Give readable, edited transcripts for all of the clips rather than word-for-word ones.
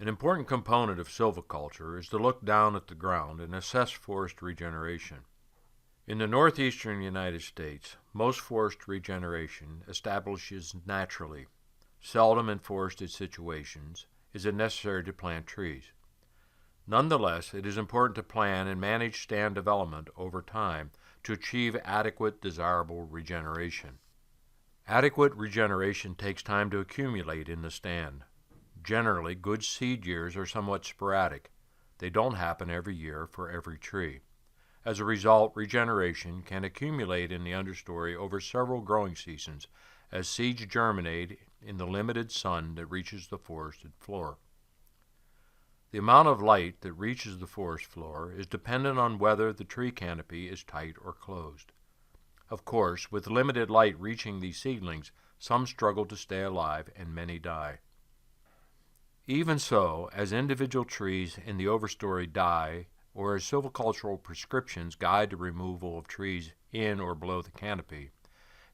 An important component of silviculture is to look down at the ground and assess forest regeneration. In the northeastern United States, most forest regeneration establishes naturally. Seldom in forested situations is it necessary to plant trees. Nonetheless, it is important to plan and manage stand development over time to achieve adequate, desirable regeneration. Adequate regeneration takes time to accumulate in the stand. Generally, good seed years are somewhat sporadic. They don't happen every year for every tree. As a result, regeneration can accumulate in the understory over several growing seasons as seeds germinate in the limited sun that reaches the forested floor. The amount of light that reaches the forest floor is dependent on whether the tree canopy is tight or closed. Of course, with limited light reaching these seedlings, some struggle to stay alive and many die. Even so, as individual trees in the overstory die, or as silvicultural prescriptions guide the removal of trees in or below the canopy,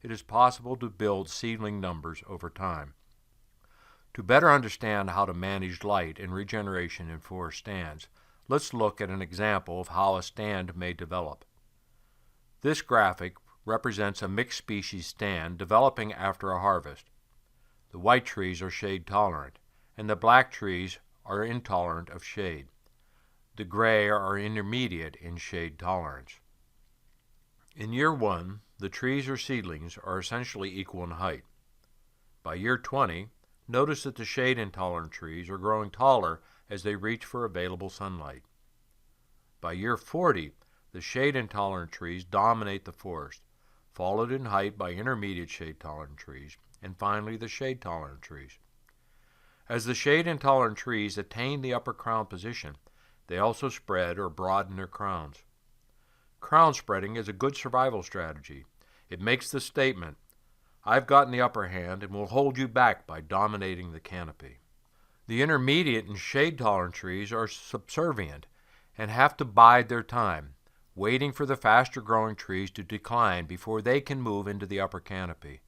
it is possible to build seedling numbers over time. To better understand how to manage light and regeneration in forest stands, let's look at an example of how a stand may develop. This graphic represents a mixed species stand developing after a harvest. The white trees are shade tolerant, and the black trees are intolerant of shade. The gray are intermediate in shade tolerance. In year 1, the trees or seedlings are essentially equal in height. By year 20, notice that the shade-intolerant trees are growing taller as they reach for available sunlight. By year 40, the shade-intolerant trees dominate the forest, followed in height by intermediate shade-tolerant trees, and finally the shade-tolerant trees. As the shade-intolerant trees attain the upper crown position, they also spread or broaden their crowns. Crown spreading is a good survival strategy. It makes the statement, "I've gotten the upper hand and will hold you back by dominating the canopy." The intermediate and shade-tolerant trees are subservient and have to bide their time, waiting for the faster-growing trees to decline before they can move into the upper canopy.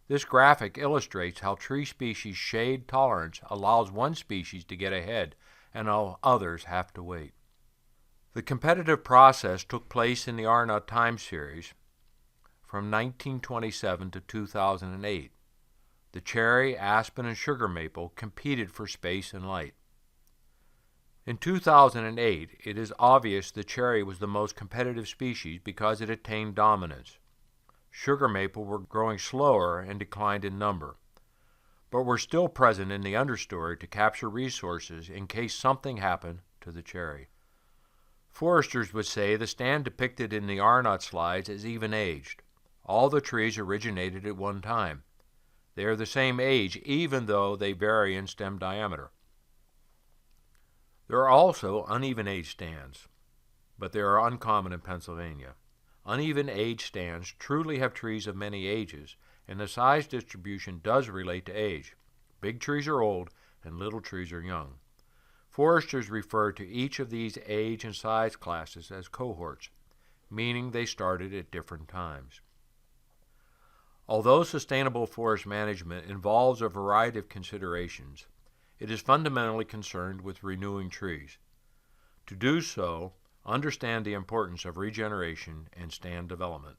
This graphic illustrates how tree species shade tolerance allows one species to get ahead and how others have to wait. The competitive process took place in the Arnott time series from 1927 to 2008. The cherry, aspen, and sugar maple competed for space and light. In 2008, it is obvious the cherry was the most competitive species because it attained dominance. Sugar maple were growing slower and declined in number, but were still present in the understory to capture resources in case something happened to the cherry. Foresters would say the stand depicted in the Arnott slides is even-aged. All the trees originated at one time. They are the same age even though they vary in stem diameter. There are also uneven-age stands, but they are uncommon in Pennsylvania. Uneven-age stands truly have trees of many ages, and the size distribution does relate to age. Big trees are old, and little trees are young. Foresters refer to each of these age and size classes as cohorts, meaning they started at different times. Although sustainable forest management involves a variety of considerations, it is fundamentally concerned with renewing trees. To do so, understand the importance of regeneration and stand development.